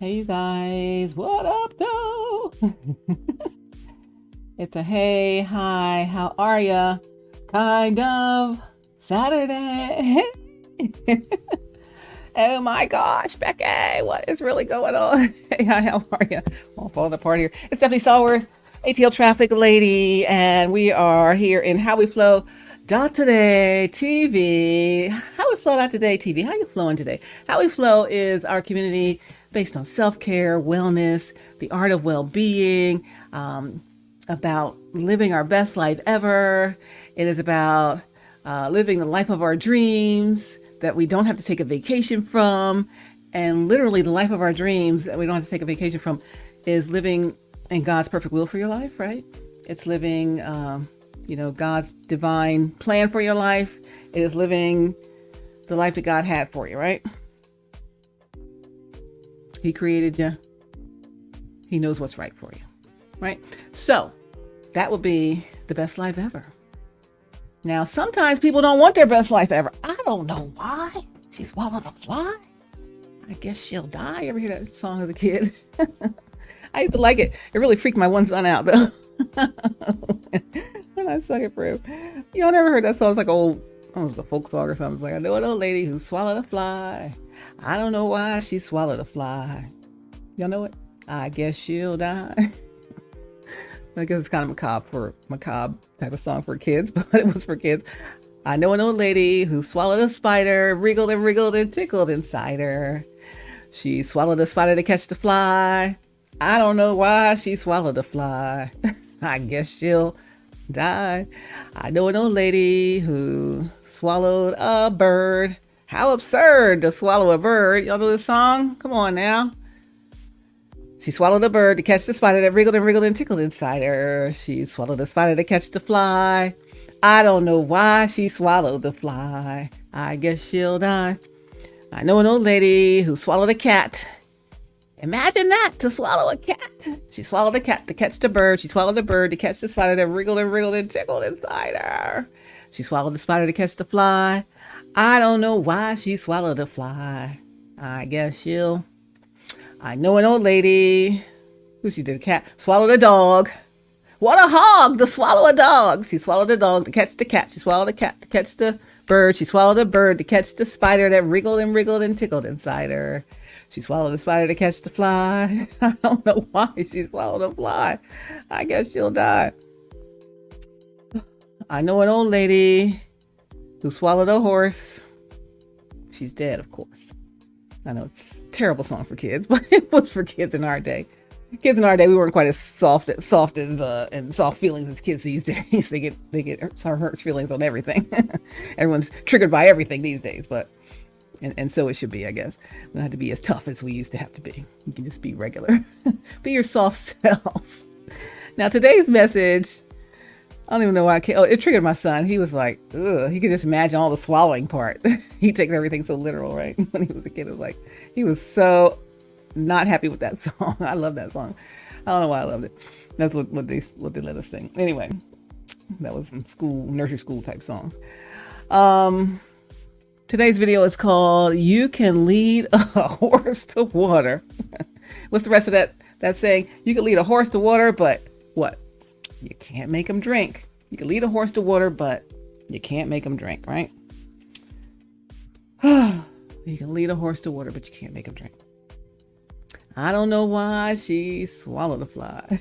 Hey you guys, what up though? It's a hey, hi, how are ya? Kind of Saturday. Oh my gosh, Becky, what is really going on? Hey, hi, how are ya? All falling apart here. It's definitely Stallworth, AtlTrafficLady, and we are here in HowWeFlow.Today-TV. HowWeFlow.Today-TV. How you flowing today? HowWeFlow is our community based on self-care, wellness, the art of well-being, about living our best life ever. It is about living the life of our dreams that we don't have to take a vacation from. And literally the life of our dreams that we don't have to take a vacation from is living in God's perfect will for your life, right? It's living, God's divine plan for your life. It is living the life that God had for you, right? He created you. He knows what's right for you, right? So that would be the best life ever. Now, sometimes people don't want their best life ever. I don't know why. She swallowed a fly. I guess she'll die. You ever hear that song as a kid? I used to like it. It really freaked my one son out, though. When I sung it for him. Y'all never heard that song? It's like old, it was a folk song or something. It's like, I know an old lady who swallowed a fly. I don't know why she swallowed a fly. Y'all know it? I guess she'll die. I guess it's kind of macabre type of song for kids, but it was for kids. I know an old lady who swallowed a spider, wriggled and wriggled and tickled inside her. She swallowed a spider to catch the fly. I don't know why she swallowed a fly. I guess she'll die. I know an old lady who swallowed a bird. How absurd to swallow a bird. Y'all know this song? Come on now. She swallowed a bird to catch the spider that wriggled and tickled inside her. She swallowed a spider to catch the fly. I don't know why she swallowed the fly. I guess she'll die. I know an old lady who swallowed a cat. Imagine that, to swallow a cat. She swallowed a cat to catch the bird. She swallowed the bird to catch the spider that wriggled and tickled inside her. She swallowed the spider to catch the fly. I don't know why she swallowed the fly. I guess she'll. I know an old lady who she did a cat, swallowed a dog. What a hog to swallow a dog. She swallowed the dog to catch the cat. She swallowed the cat to catch the bird. She swallowed the bird to catch the spider that wriggled and tickled inside her. She swallowed the spider to catch the fly. I don't know why she swallowed a fly. I guess she'll die. I know an old lady who swallowed a horse. She's dead, of course. I know it's a terrible song for kids, but it was for kids in our day. Kids in our day, we weren't quite as soft and soft feelings as kids these days. They get hurt feelings on everything. Everyone's triggered by everything these days, but and so it should be, I guess. We don't have to be as tough as we used to have to be. You can just be regular. Be your soft self. Now today's message, I don't even know why it triggered my son. He was like, ugh, he could just imagine all the swallowing part. He takes everything so literal, right? When he was a kid, it was like, he was so not happy with that song. I love that song. I don't know why I loved it. That's what they let us sing. Anyway, that was some nursery school type songs. Today's video is called "You Can Lead a Horse to Water." What's the rest of that saying? You can lead a horse to water, but what? You can't make him drink. You can lead a horse to water, but you can't make him drink, right? You can lead a horse to water, but you can't make him drink. I don't know why she swallowed a fly.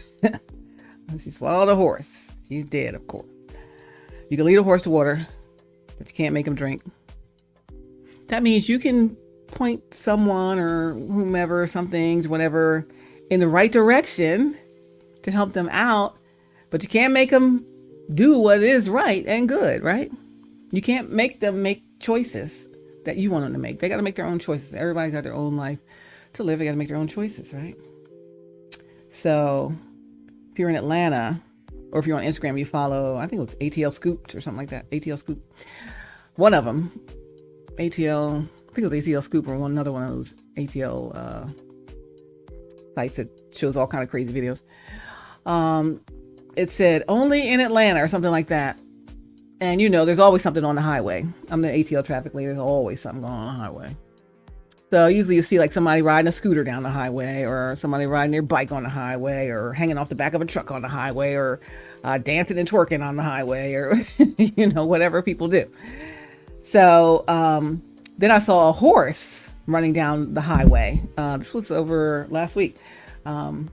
She swallowed a horse. She's dead, of course. You can lead a horse to water, but you can't make him drink. That means you can point someone or whomever, some things, whatever, in the right direction to help them out, but you can't make them do what is right and good, right? You can't make them make choices that you want them to make. They got to make their own choices. Everybody's got their own life to live. They got to make their own choices, right? So if you're in Atlanta, or if you're on Instagram, you follow, I think it was ATL Scooped or something like that. ATL Scoop. One of them. ATL, I think it was ATL Scoop or another one of those ATL sites that shows all kind of crazy videos. It said only in Atlanta or something like that. And there's always something on the highway. I'm the ATL traffic lady. There's always something going on the highway. So usually you see like somebody riding a scooter down the highway, or somebody riding their bike on the highway, or hanging off the back of a truck on the highway, or dancing and twerking on the highway, or whatever people do. So then I saw a horse running down the highway. This was over last week on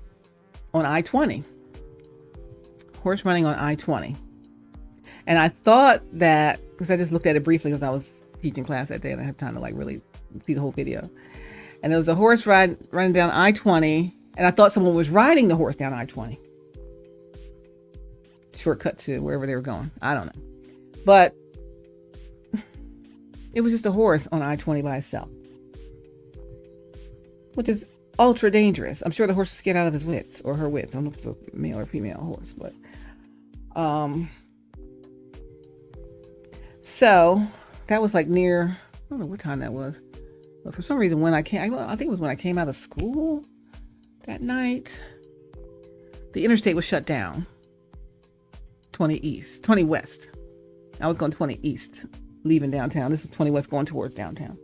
I-20. Horse running on I-20. And I thought that, because I just looked at it briefly because I was teaching class that day and I had time to like really see the whole video. And there was a horse running down I-20, and I thought someone was riding the horse down I-20. Shortcut to wherever they were going. I don't know. But it was just a horse on I-20 by itself, which is ultra dangerous. I'm sure the horse was scared out of his wits, or her wits. I don't know if it's a male or female horse, but so that was like near, I don't know what time that was, but for some reason when I think it was when I came out of school that night, the interstate was shut down. 20 west. I was going 20 east, leaving downtown. This is 20 west going towards downtown.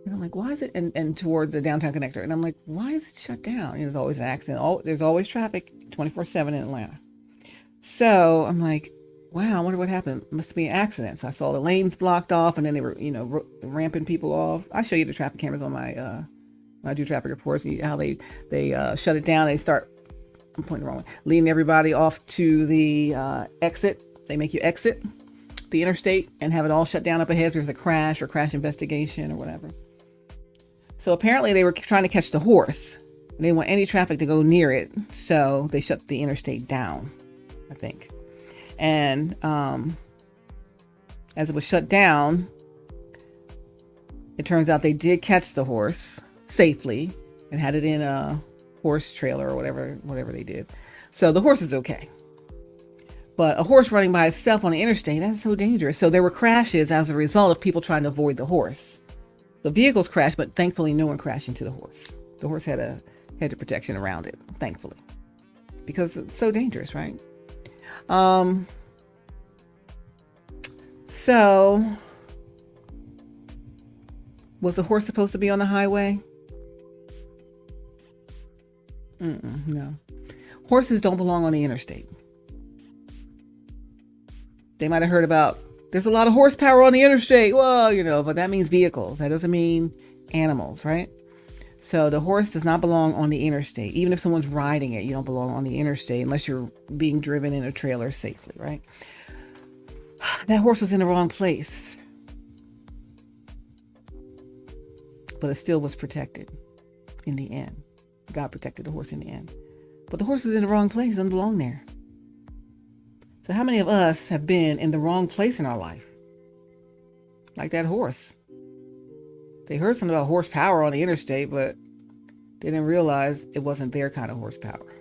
And I'm like, why is it, and towards the downtown connector. And I'm like, why is it shut down? There's always an accident. There's always traffic 24/7 in Atlanta. So I'm like, wow, I wonder what happened. Must be an accident. So I saw the lanes blocked off, and then they were, ramping people off. I'll show you the traffic cameras on my, when I do traffic reports, see how they shut it down. They start, I'm pointing the wrong way, leading everybody off to the exit. They make you exit the interstate and have it all shut down up ahead if there's a crash or crash investigation or whatever. So apparently they were trying to catch the horse. They didn't want any traffic to go near it, so they shut the interstate down, I think. And as it was shut down, it turns out they did catch the horse safely and had it in a horse trailer or whatever they did. So the horse is okay. But a horse running by itself on the interstate, that's so dangerous. So there were crashes as a result of people trying to avoid the horse. The vehicles crashed, but thankfully no one crashed into the horse. The horse had a hedge of protection around it, thankfully, because it's so dangerous, right? So was the horse supposed to be on the highway? No. Horses don't belong on the interstate. They might have heard about, there's a lot of horsepower on the interstate. Well, but that means vehicles. That doesn't mean animals, right? So the horse does not belong on the interstate. Even if someone's riding it, you don't belong on the interstate unless you're being driven in a trailer safely, right? That horse was in the wrong place. But it still was protected in the end. God protected the horse in the end. But the horse was in the wrong place, doesn't belong there. So how many of us have been in the wrong place in our life? Like that horse. They heard something about horsepower on the interstate, but they didn't realize it wasn't their kind of horsepower.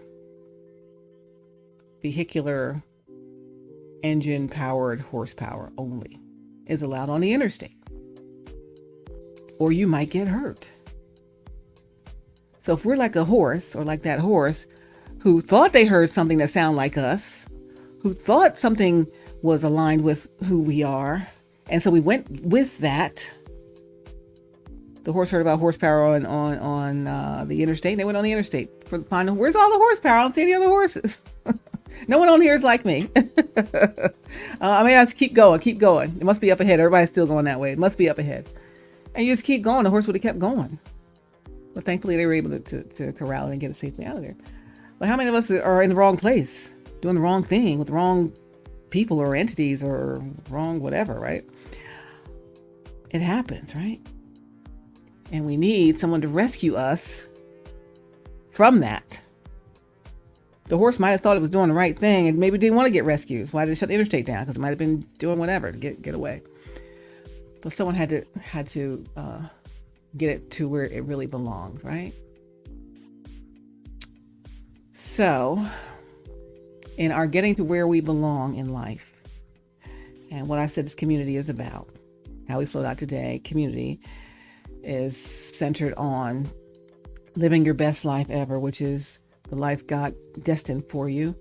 Vehicular engine powered horsepower only is allowed on the interstate. Or you might get hurt. So if we're like a horse, or like that horse who thought they heard something that sounded like us, who thought something was aligned with who we are, and so we went with that. The horse heard about horsepower on the interstate, and they went on the interstate for find where's all the horsepower? I don't see any other horses. No one on here is like me. I mean, I just keep going. It must be up ahead. Everybody's still going that way. It must be up ahead. And you just keep going. The horse would have kept going. But thankfully, they were able to corral it and get it safely out of there. But how many of us are in the wrong place, doing the wrong thing with the wrong people or entities or wrong whatever, right? It happens, right? And we need someone to rescue us from that. The horse might have thought it was doing the right thing and maybe didn't want to get rescued. Why did it shut the interstate down? Because it might have been doing whatever to get away. But someone had to get it to where it really belonged, right? So, in our getting to where we belong in life, and what I said this community is about, HowWeFlow.Today community is centered on living your best life ever, which is the life God destined for you.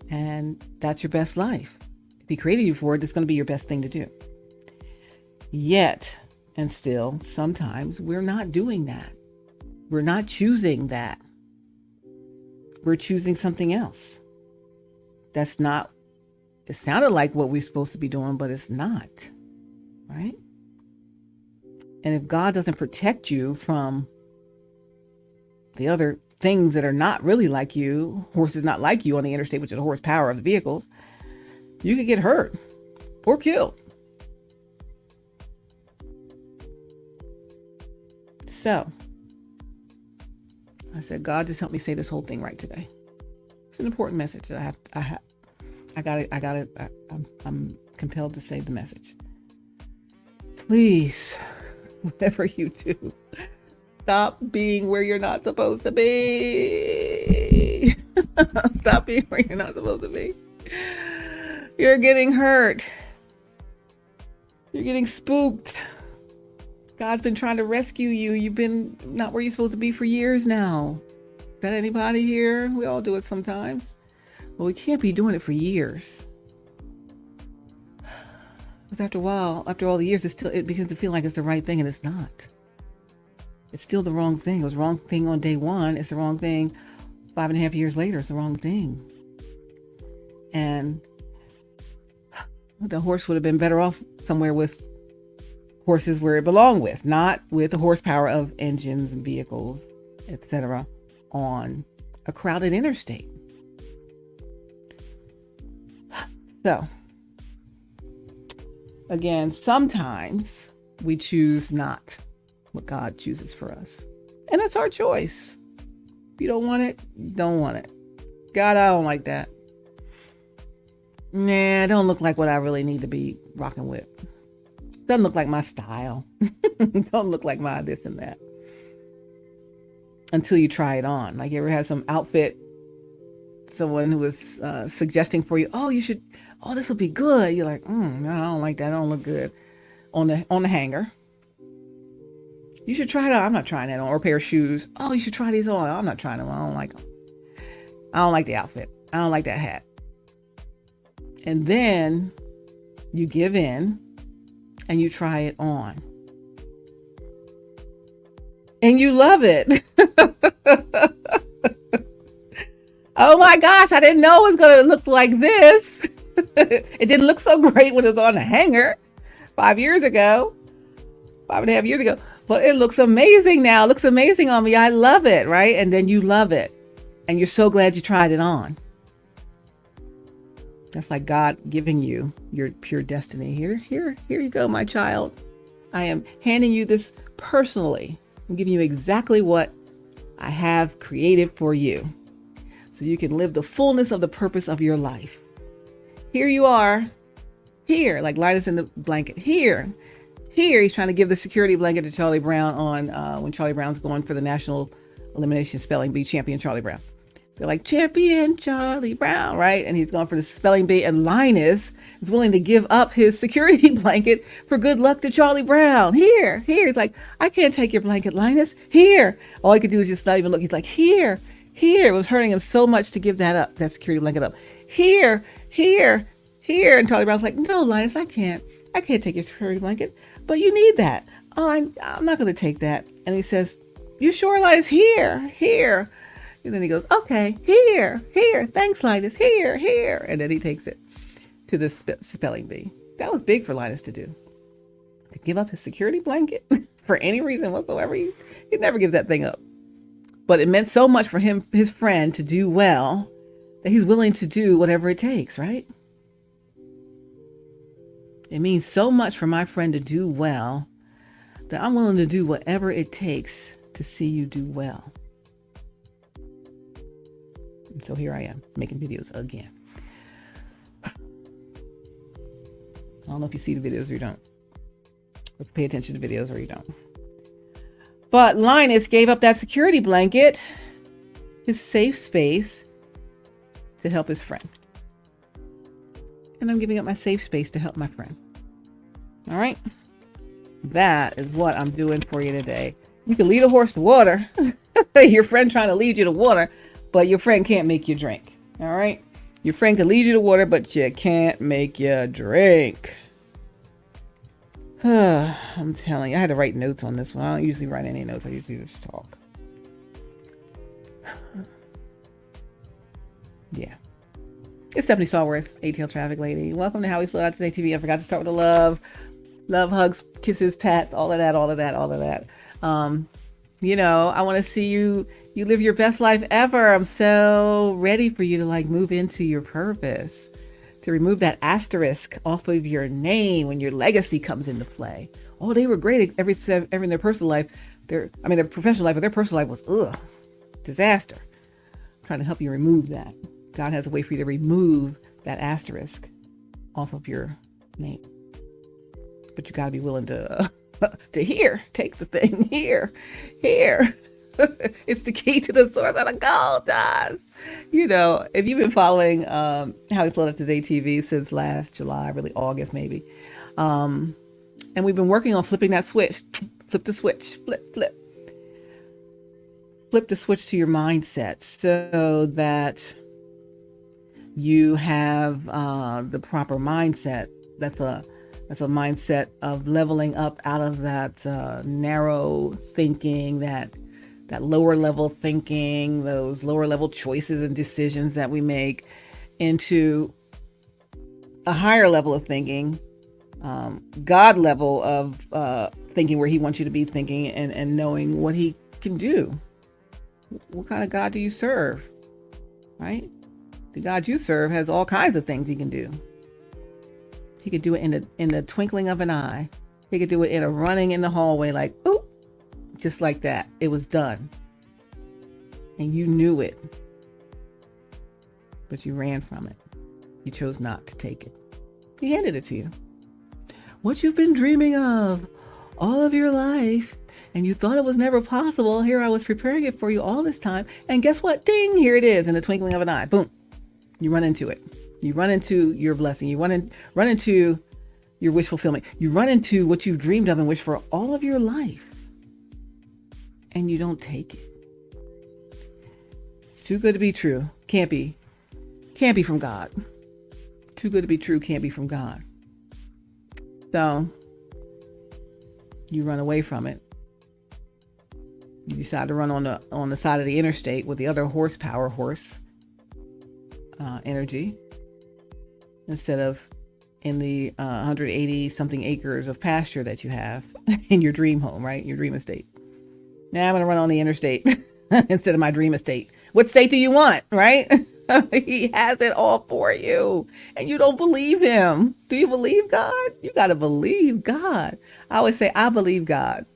And that's your best life. If He created you for it, it's going to be your best thing to do. Yet, And still, sometimes we're not doing that. We're not choosing that. We're choosing something else. That's not, it sounded like what we're supposed to be doing, but it's not, right? And if God doesn't protect you from the other things that are not really like you, horses not like you on the interstate, which is the horsepower of the vehicles, you could get hurt or killed. So I said, God, just help me say this whole thing right today. It's an important message that I'm compelled to say the message. Please, whatever you do, stop being where you're not supposed to be. Stop being where you're not supposed to be. You're getting hurt. You're getting spooked. God's been trying to rescue you. You've been not where you're supposed to be for years now. Is that anybody here? We all do it sometimes. Well, we can't be doing it for years. Because after a while, after all the years, it begins to feel like it's the right thing, and it's not. It's still the wrong thing. It was the wrong thing on day one. It's the wrong thing 5.5 years later. It's the wrong thing. And the horse would have been better off somewhere with horses where it belonged with, not with the horsepower of engines and vehicles, etc., on a crowded interstate. So, again, sometimes we choose not what God chooses for us. And that's our choice. If you don't want it, you don't want it. God, I don't like that. Nah, it don't look like what I really need to be rocking with. Doesn't look like my style. Don't look like my this and that. Until you try it on. Like, you ever had some outfit, someone who was suggesting for you, this will be good. You're like, no, I don't like that. I don't look good on the hanger. You should try it on. I'm not trying that on. Or a pair of shoes. Oh, you should try these on. I'm not trying them on. I don't like them. I don't like the outfit. I don't like that hat. And then you give in and you try it on. And you love it. Oh my gosh, I didn't know it was going to look like this. It didn't look so great when it was on the hanger 5.5 years ago. But it looks amazing now. It looks amazing on me. I love it, right? And then you love it. And you're so glad you tried it on. That's like God giving you your pure destiny. Here you go, my child. I am handing you this personally. I'm giving you exactly what I have created for you, so you can live the fullness of the purpose of your life. Here you are. Here, like Linus in the blanket. Here, he's trying to give the security blanket to Charlie Brown on when Charlie Brown's going for the National Elimination Spelling Bee champion, Charlie Brown. They're like, champion Charlie Brown, right? And he's going for the spelling bee. And Linus is willing to give up his security blanket for good luck to Charlie Brown. Here. He's like, I can't take your blanket, Linus. Here. All he could do is just not even look. He's like, here. It was hurting him so much to give that up, that security blanket up. Here. And Charlie Brown's like, no, Linus, I can't take your security blanket, but you need that. Oh, I'm not going to take that. And he says, you sure, Linus? Here. And then he goes, okay, here, thanks, Linus, here. And then he takes it to the spelling bee. That was big for Linus to do. To give up his security blanket for any reason whatsoever. He'd never give that thing up. But it meant so much for him, his friend, to do well, that he's willing to do whatever it takes, right? It means so much for my friend to do well, that I'm willing to do whatever it takes to see you do well. And so here I am, making videos again. I don't know if you see the videos or you don't. Or pay attention to videos or you don't. But Linus gave up that security blanket, his safe space, to help his friend. And I'm giving up my safe space to help my friend. All right? That is what I'm doing for you today. You can lead a horse to water. Your friend trying to lead you to water, but your friend can't make you drink. All right? Your friend can lead you to water, but you can't make you drink. I'm telling you, I had to write notes on this one. I don't usually write any notes. I usually just talk. Yeah. It's Stephanie Stallworth, AtlTrafficLady. Welcome to HowWeFlow.Today-TV. I forgot to start with the love. Love, hugs, kisses, pats, all of that. I want to see you live your best life ever. I'm so ready for you to move into your purpose, to remove that asterisk off of your name when your legacy comes into play. Oh, they were great every in their personal life. Their professional life, but their personal life was disaster. I'm trying to help you remove that. God has a way for you to remove that asterisk off of your name. But you got to be willing to take the thing here. It's the key to the source of the gold does. If you've been following HowWeFlow.Today-TV since last July, really August maybe, and we've been working on flipping that switch. Flip the switch. Flip the switch to your mindset so that you have the proper mindset. That's a mindset of leveling up out of that narrow thinking, that lower level thinking, those lower level choices and decisions that we make, into a higher level of thinking, God level of thinking, where he wants you to be thinking and knowing what he can do. What kind of God do you serve, right? The God you serve has all kinds of things he can do. He could do it in the twinkling of an eye. He could do it in a running in the hallway, like, oop, just like that. It was done. And you knew it. But you ran from it. You chose not to take it. He handed it to you. What you've been dreaming of all of your life, and you thought it was never possible. Here I was preparing it for you all this time. And guess what? Ding, here it is in the twinkling of an eye. Boom. You run into it. You run into your blessing. You run into your wish fulfillment. You run into what you've dreamed of and wished for all of your life. And you don't take it. It's too good to be true. Can't be from God. Too good to be true. Can't be from God. So you run away from it. You decide to run on the side of the interstate with the other horsepower energy, instead of in the 180 something acres of pasture that you have in your dream home, right? Your dream estate. Now I'm going to run on the interstate instead of my dream estate. What state do you want, right? He has it all for you, and you don't believe him. Do you believe God? You got to believe God. I always say, I believe God.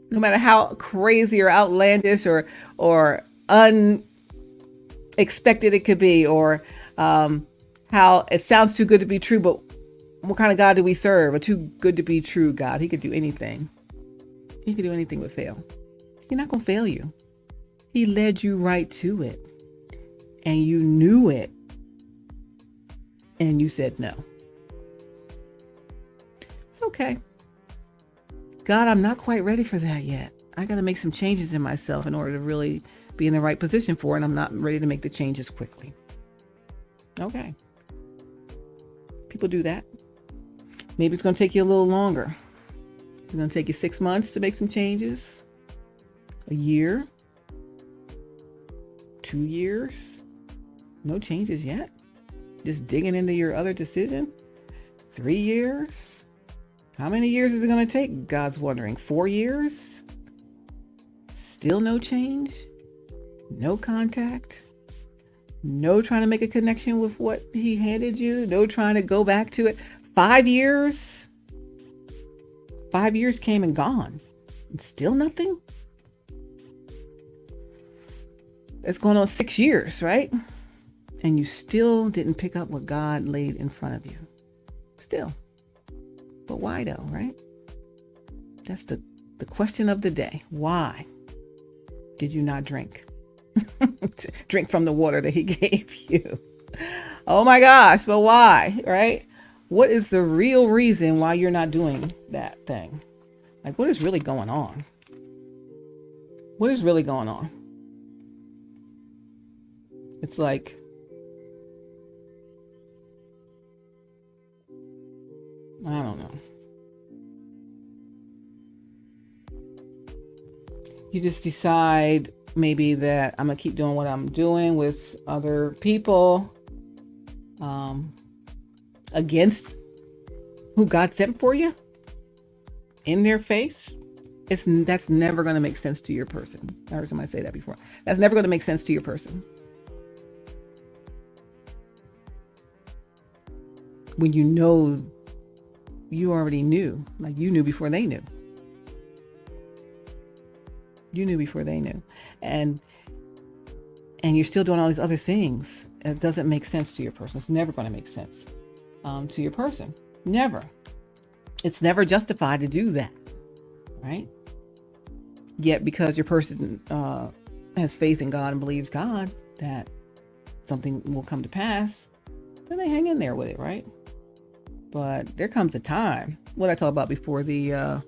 No matter how crazy or outlandish or unexpected it could be, or how it sounds too good to be true, but what kind of God do we serve? A too good to be true God. He could do anything. He could do anything but fail. He's not going to fail you. He led you right to it. And you knew it. And you said no. It's okay. God, I'm not quite ready for that yet. I got to make some changes in myself in order to really be in the right position for it. And I'm not ready to make the changes quickly. Okay. People do that. Maybe it's going to take you a little longer. It's going to take you 6 months to make some changes. A year. 2 years. No changes yet. Just digging into your other decision. 3 years. How many years is it going to take? God's wondering. 4 years? Still no change? No contact? No trying to make a connection with what he handed you? No trying to go back to it? 5 years? 5 years came and gone. And still nothing? It's going on 6 years, right? And you still didn't pick up what God laid in front of you. Still. But why though, right? That's the question of the day. Why did you not drink? Drink from the water that he gave you. Oh my gosh, but why, right? What is the real reason why you're not doing that thing? Like, what is really going on? What is really going on? It's like, I don't know. You just decide maybe that I'm going to keep doing what I'm doing with other people against who God sent for you in their face. That's never going to make sense to your person. I heard somebody say that before. That's never going to make sense to your person. When you know, you already knew, like you knew before they knew. You knew before they knew. And you're still doing all these other things. It doesn't make sense to your person. It's never going to make sense to your person. Never. It's never justified to do that, right? Yet because your person has faith in God and believes God that something will come to pass, then they hang in there with it, right? But there comes a time, what I talked about before, your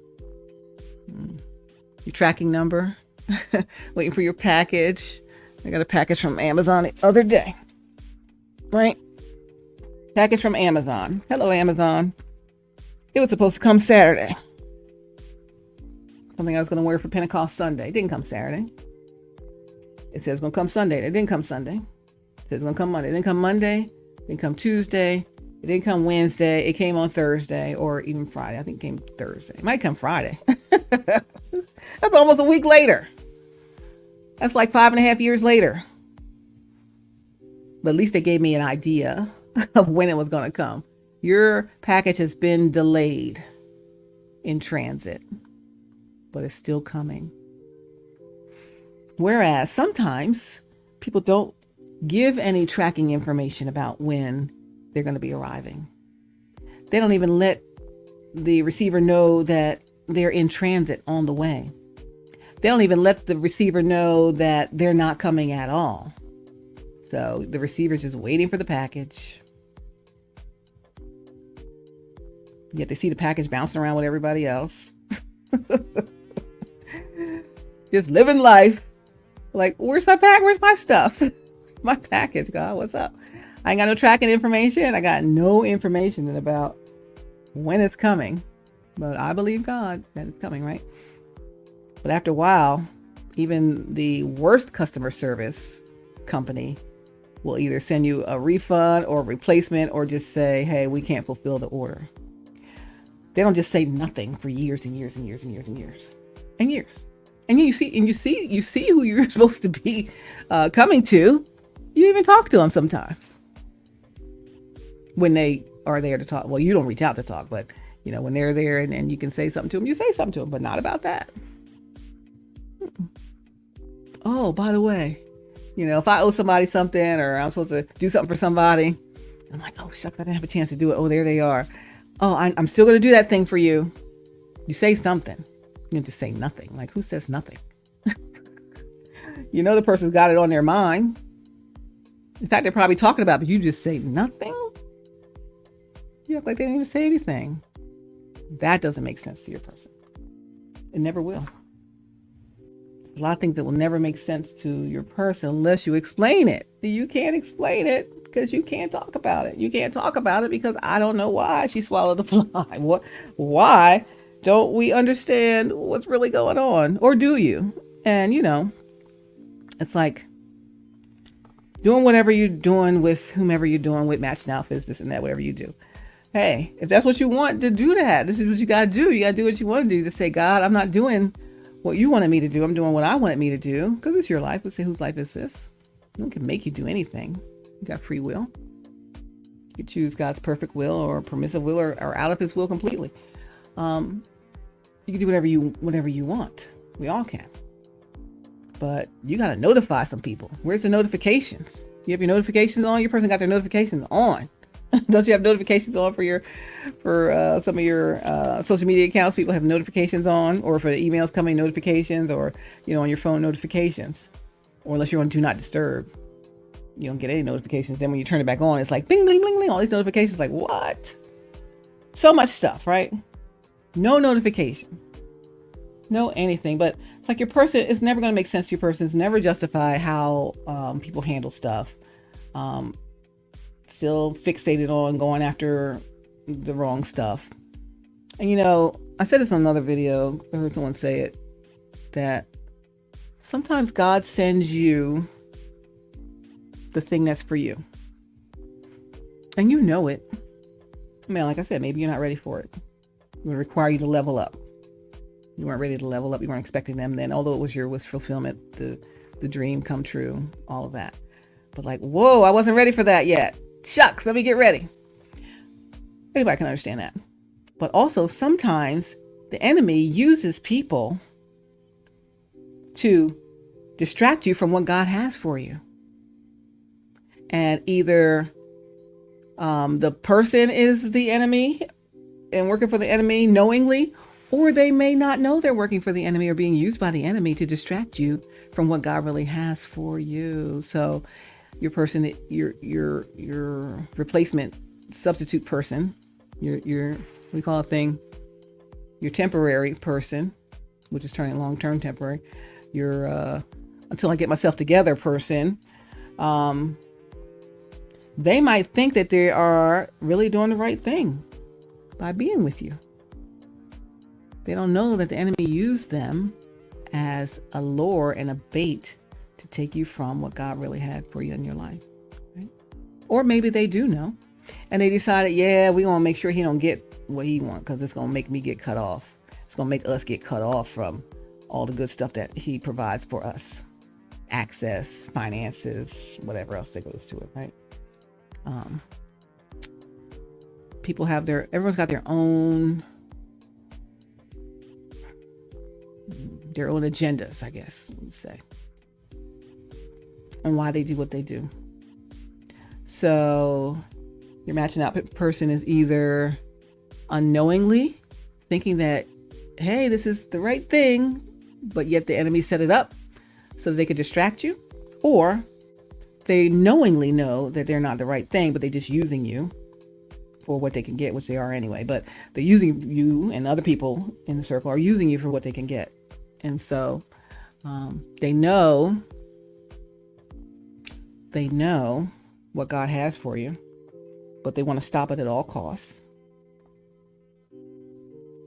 tracking number, waiting for your package. I got a package from Amazon the other day, right? Package from Amazon. Hello, Amazon. It was supposed to come Saturday. Something I was going to wear for Pentecost Sunday. It didn't come Saturday. It said it was going to come Sunday. It didn't come Sunday. It said it was going to come Monday. It didn't come Monday. It didn't come Tuesday. It didn't come Wednesday. It came on Thursday or even Friday. I think it came Thursday. It might come Friday. That's almost a week later. That's like 5.5 years later. But at least they gave me an idea of when it was going to come. Your package has been delayed in transit, but it's still coming. Whereas sometimes people don't give any tracking information about when they're going to be arriving. They don't even let the receiver know that they're in transit on the way. They don't even let the receiver know that they're not coming at all. So the receiver's just waiting for the package. Yet they see the package bouncing around with everybody else. Just living life. Like, where's my pack? Where's my stuff? My package, God, what's up? I ain't got no tracking information. I got no information about when it's coming. But I believe God that it's coming, right? But after a while, even the worst customer service company will either send you a refund or a replacement or just say, hey, we can't fulfill the order. They don't just say nothing for years and years and years and years and years and years. And you see who you're supposed to be coming to. You even talk to them sometimes when they are there to talk. Well, you don't reach out to talk, but when they're there and you can say something to them, you say something to them, but not about that. Oh, by the way, if I owe somebody something or I'm supposed to do something for somebody, I'm like, oh, shucks, I didn't have a chance to do it. Oh, there they are. Oh, I'm still going to do that thing for you. You say something. You have to say nothing. Like, who says nothing? The person's got it on their mind. In fact, they're probably talking about it, but you just say nothing. You act like they didn't even say anything. That doesn't make sense to your person. It never will. A lot of things that will never make sense to your person unless you explain it. You can't explain it because you can't talk about it. You can't talk about it because I don't know why she swallowed a fly. Why don't we understand what's really going on? Or do you? And it's like doing whatever you're doing with whomever you're doing with, matching outfits, this and that, whatever you do. Hey, if that's what you want to do, this is what you got to do. You got to do what you want to do. To say, God, I'm not doing what you wanted me to do. I'm doing what I wanted me to do because it's your life. Let's say, whose life is this? No one can make you do anything. You got free will. You can choose God's perfect will or permissive will or out of his will completely. You can do whatever you want. We all can. But you got to notify some people. Where's the notifications? You have your notifications on? Your person got their notifications on. Don't you have notifications on for some of your social media accounts? People have notifications on, or for the emails coming, notifications, or on your phone notifications. Or unless you're on Do Not Disturb, you don't get any notifications. Then when you turn it back on, it's like bing, bing, bing, bing. All these notifications, like what? So much stuff, right? No notification, no anything. But it's like your person, it's never going to make sense to your person. It's never justify how people handle stuff. Still fixated on going after the wrong stuff. And I said this on another video. I heard someone say it, that sometimes God sends you the thing that's for you. And you know it. I mean, like I said, maybe you're not ready for it. It would require you to level up. You weren't ready to level up. You weren't expecting them then, although it was your wish fulfillment, the dream come true, all of that. But like, whoa, I wasn't ready for that yet. Shucks, let me get ready. Anybody can understand that. But also sometimes the enemy uses people to distract you from what God has for you. And either the person is the enemy and working for the enemy knowingly, or they may not know they're working for the enemy or being used by the enemy to distract you from what God really has for you. So your person, your replacement substitute person, your we call a thing, your temporary person, which is turning long-term temporary, your until I get myself together person, they might think that they are really doing the right thing by being with you. They don't know that the enemy used them as a lure and a bait to take you from what God really had for you in your life. Right? Or maybe they do know, and they decided, yeah, we want to make sure he don't get what he wants, because it's going to make me get cut off. It's going to make us get cut off from all the good stuff that he provides for us. Access, finances, whatever else that goes to it, right? People have everyone's got their own agendas, I guess you'd say, and why they do what they do. So your matching out person is either unknowingly thinking that, hey, this is the right thing, but yet the enemy set it up so that they could distract you, or they knowingly know that they're not the right thing, but they're just using you for what they can get, which they are anyway. But they're using you, and other people in the circle are using you for what they can get. And so they know what God has for you, but they want to stop it at all costs.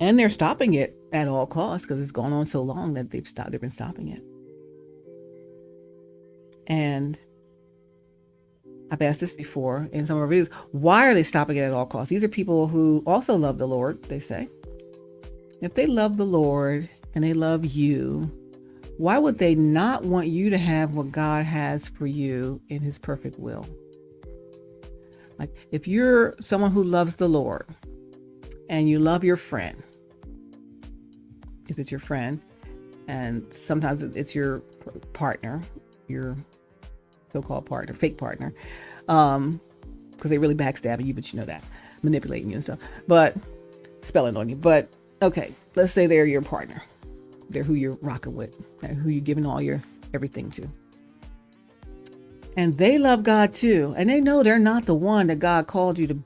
And they're stopping it at all costs because it's gone on so long that they've been stopping it. And I've asked this before in some of our videos. Why are they stopping it at all costs? These are people who also love the Lord, they say. If they love the Lord and they love you, why would they not want you to have what God has for you in his perfect will? Like, if you're someone who loves the Lord and you love your friend, if it's your friend, and sometimes it's your partner, your so-called partner, fake partner, because they really backstabbing you, but you know that, manipulating you and stuff, but spelling on you. But okay, let's say they're your partner. They're who you're rocking with, who you're giving all your everything to. And they love God too. And they know they're not the one that God called you to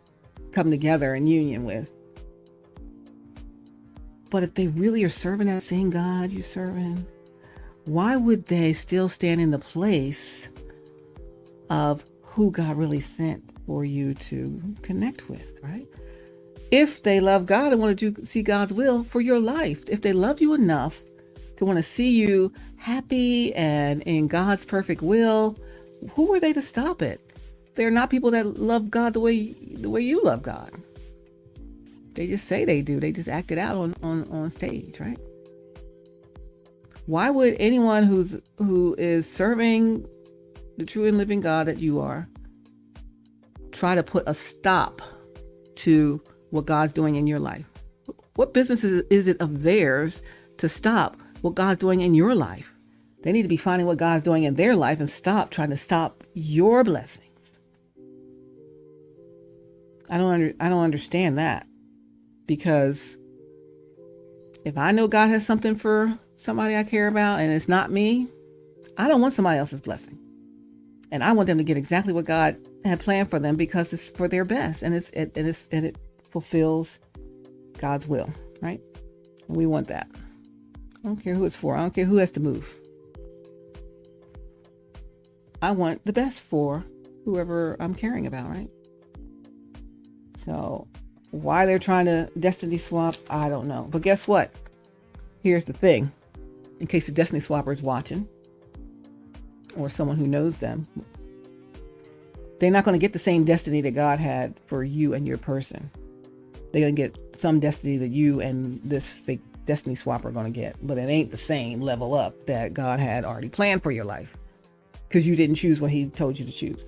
come together in union with. But if they really are serving that same God you're serving, why would they still stand in the place of who God really sent for you to connect with, right? If they love God and want to see God's will for your life, if they love you enough to want to see you happy and in God's perfect will, who are they to stop it? They're not people that love God the way you love God. They just say they do. They just act it out on stage, right? Why would anyone who is serving the true and living God that you are try to put a stop to what God's doing in your life? What business is it of theirs to stop what God's doing in your life? They need to be finding what God's doing in their life and stop trying to stop your blessings. I don't understand that, because if I know God has something for somebody I care about and it's not me, I don't want somebody else's blessing. And I want them to get exactly what God had planned for them, because it's for their best, and it fulfills God's will, right? And we want that. I don't care who it's for. I don't care who has to move. I want the best for whoever I'm caring about, right? So why they're trying to destiny swap, I don't know. But guess what? Here's the thing. In case the destiny swapper is watching, or someone who knows them, they're not going to get the same destiny that God had for you and your person. They're going to get some destiny that you and this fake destiny swap are going to get, but it ain't the same level up that God had already planned for your life, because you didn't choose what he told you to choose.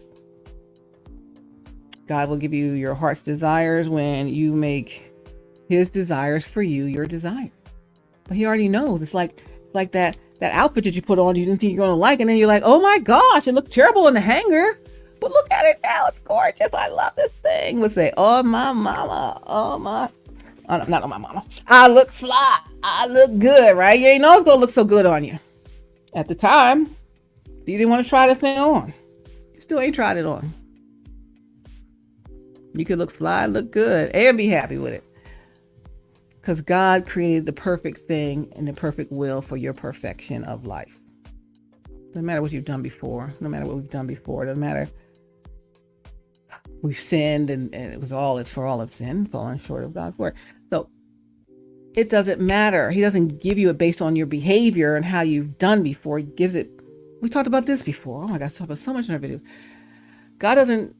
God will give you your heart's desires when you make his desires for you your desire. But he already knows. It's like that outfit that you put on you didn't think you're going to like, and then you're like, oh my gosh, it looked terrible in the hanger, but look at it now, it's gorgeous, I love this thing. Would say, oh my mama, not on my mama, I look fly, I look good, right? You ain't know it's going to look so good on you at the time. You didn't want to try the thing on. You still ain't tried it on. You could look fly, look good, and be happy with it. Because God created the perfect thing and the perfect will for your perfection of life. No matter what you've done before, no matter what we've done before, no matter we've sinned and it's for all of sin, falling short of God's word. So it doesn't matter. He doesn't give you it based on your behavior and how you've done before. He gives it. We talked about this before. Oh my gosh, talked about so much in our videos. God doesn't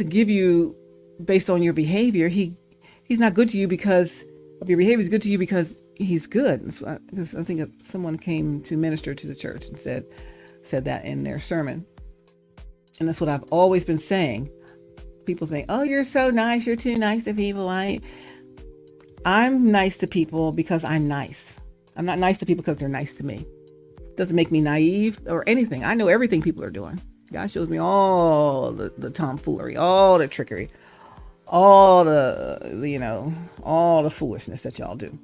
give you based on your behavior. He's not good to you because of your behavior. He's good to you because he's good. So I think someone came to minister to the church and said that in their sermon. And that's what I've always been saying. People think, oh, you're so nice. You're too nice to people. I'm nice to people because I'm nice. I'm not nice to people because they're nice to me. It doesn't make me naive or anything. I know everything people are doing. God shows me all the tomfoolery, all the trickery, all the foolishness that y'all do.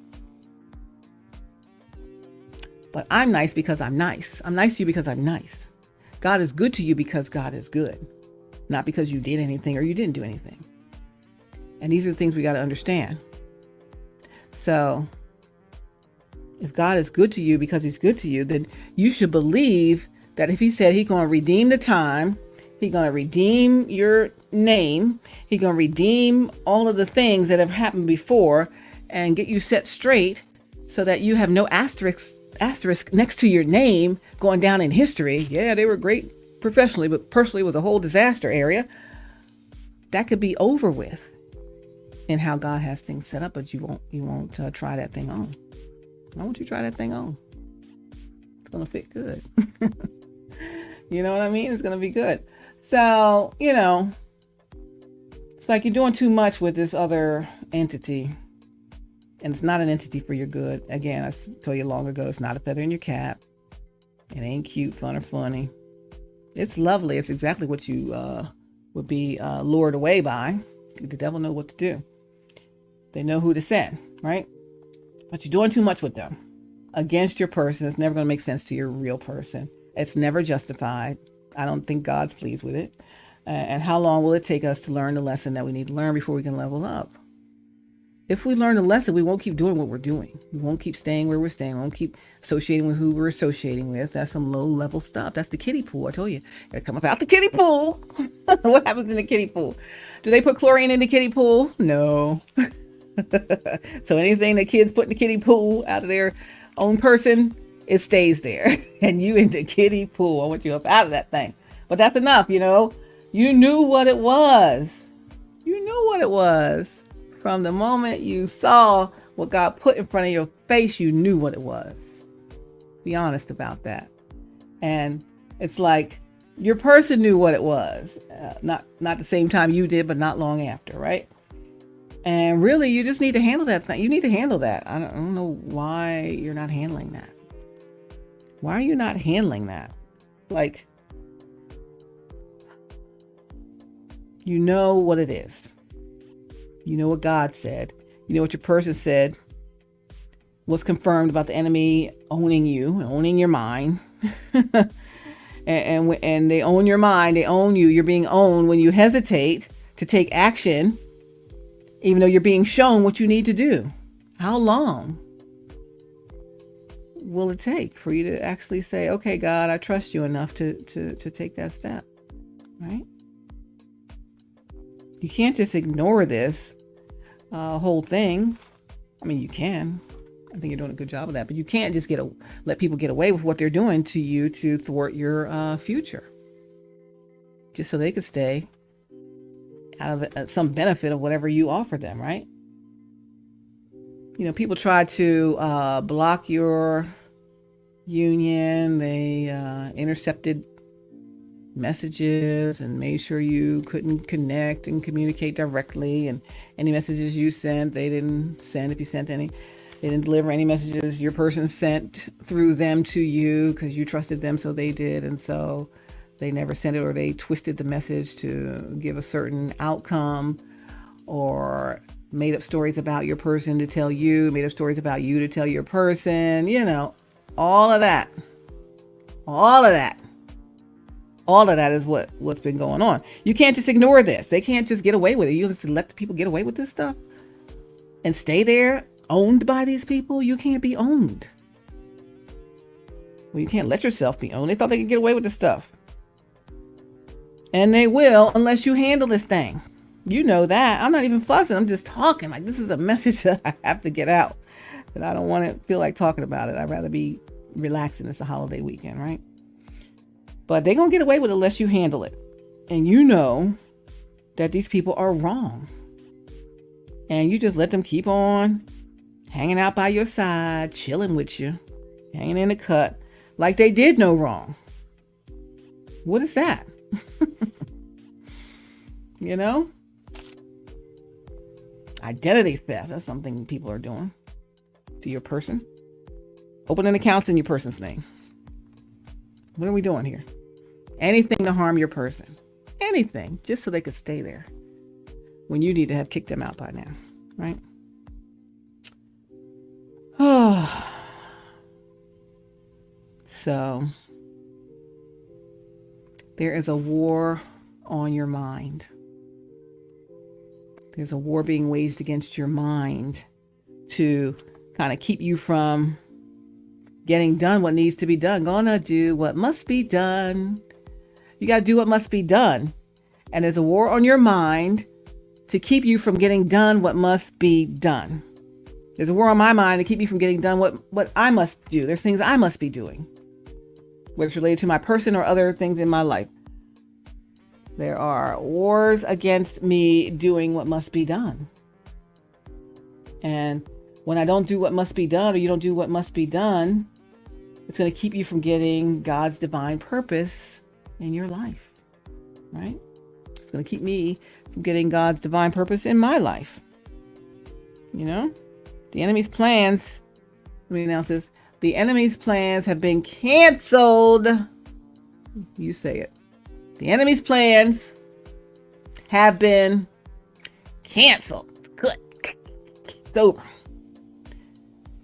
But I'm nice because I'm nice. I'm nice to you because I'm nice. God is good to you because God is good, not because you did anything or you didn't do anything. And these are the things we got to understand. So if God is good to you because he's good to you, then you should believe that if he said he's going to redeem the time, he's going to redeem your name, he's going to redeem all of the things that have happened before and get you set straight so that you have no asterisk next to your name going down in history. Yeah, they were great professionally, but personally it was a whole disaster area. That could be over with in how God has things set up, but you won't try that thing on. I want you to try that thing on. It's going to fit good. You know what I mean? It's going to be good. So, it's like you're doing too much with this other entity. And it's not an entity for your good. Again, I told you long ago, it's not a feather in your cap. It ain't cute, fun, or funny. It's lovely. It's exactly what you would be lured away by. The devil know what to do. They know who to send, right? But you're doing too much with them against your person. It's never going to make sense to your real person. It's never justified. I don't think God's pleased with it. And how long will it take us to learn the lesson that we need to learn before we can level up? If we learn the lesson, we won't keep doing what we're doing. We won't keep staying where we're staying. We won't keep associating with who we're associating with. That's some low level stuff. That's the kiddie pool. I told you. Gotta come up out the kiddie pool. What happens in the kiddie pool? Do they put chlorine in the kiddie pool? No. So anything that kids put in the kiddie pool out of their own person, it stays there. And you in the kiddie pool. I want you up out of that thing. But that's enough, You knew what it was. You knew what it was. From the moment you saw what God put in front of your face, you knew what it was. Be honest about that. And it's like your person knew what it was. Not the same time you did, but not long after, right? And really, you just need to handle that thing. You need to handle that. I don't know why you're not handling that. Why are you not handling that? Like, you know what it is. You know what God said. You know what your person said. What's confirmed about the enemy owning you, owning your mind. and they own your mind. They own you. You're being owned when you hesitate to take action, even though you're being shown what you need to do. How long will it take for you to actually say, okay, God, I trust you enough to take that step, right? You can't just ignore this whole thing. I mean, you can. I think you're doing a good job of that. But you can't just let people get away with what they're doing to you to thwart your future, just so they could stay out of some benefit of whatever you offer them, right? People try to block your union. They intercepted messages and made sure you couldn't connect and communicate directly. And any messages you sent, they didn't send. If you sent any, they didn't deliver any messages your person sent through them to you because you trusted them, so they did. And so they never sent it, or they twisted the message to give a certain outcome, or made up stories about your person to tell you, made up stories about you to tell your person, all of that. All of that is what's been going on. You can't just ignore this. They can't just get away with it. You just let the people get away with this stuff and stay there owned by these people. You can't be owned. Well, you can't let yourself be owned. They thought they could get away with this stuff. And they will, unless you handle this thing. You know that. I'm not even fussing. I'm just talking. Like, this is a message that I have to get out. That I don't want to feel like talking about it. I'd rather be relaxing. It's a holiday weekend, right? But they're going to get away with it unless you handle it. And you know that these people are wrong. And you just let them keep on hanging out by your side, chilling with you, hanging in the cut, like they did no wrong. What is that? Identity theft. That's something people are doing to your person. Opening accounts in your person's name. What are we doing here? Anything to harm your person. Anything, just so they could stay there when you need to have kicked them out by now, right? So there is a war on your mind. There's a war being waged against your mind to kind of keep you from getting done what needs to be done. Gonna do what must be done. You got to do what must be done. And there's a war on your mind to keep you from getting done what must be done. There's a war on my mind to keep me from getting done what I must do. There's things I must be doing, whether it's related to my person or other things in my life. There are wars against me doing what must be done. And when I don't do what must be done, or you don't do what must be done, it's going to keep you from getting God's divine purpose in your life, right? It's going to keep me from getting God's divine purpose in my life. The enemy's plans, let me announce this. The enemy's plans have been canceled. You say it. The enemy's plans have been canceled. Good. It's over.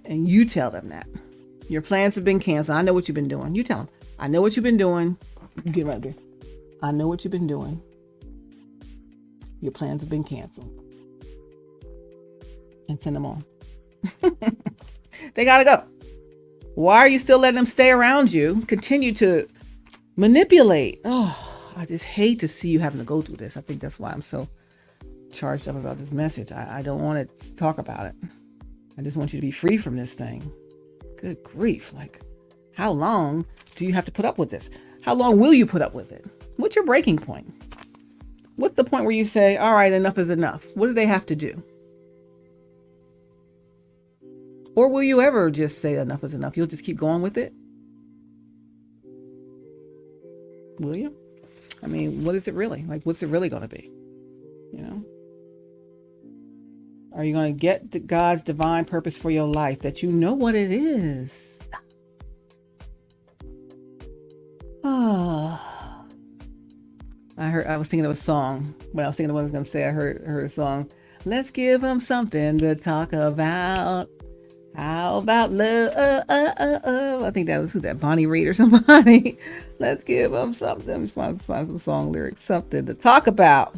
And you tell them that. Your plans have been canceled. I know what you've been doing. You tell them. I know what you've been doing. Get right there. I know what you've been doing. Your plans have been canceled. And send them on. They gotta go. Why are you still letting them stay around you? Continue to manipulate. Oh, I just hate to see you having to go through this. I think that's why I'm so charged up about this message. I don't want to talk about it. I just want you to be free from this thing. Good grief. Like, how long do you have to put up with this? How long will you put up with it? What's your breaking point? What's the point where you say, all right, enough is enough? What do they have to do? Or will you ever just say enough is enough? You'll just keep going with it? Will you? I mean, what is it really? Like, what's it really going to be? Are you going to get God's divine purpose for your life that you know what it is? I was thinking of a song. When I was thinking of what I was going to say, I heard a song. Let's give them something to talk about. How about love? I think that was, who's that? Bonnie Raitt or somebody. Let's give them something. Let's find some song lyrics. Something to talk about.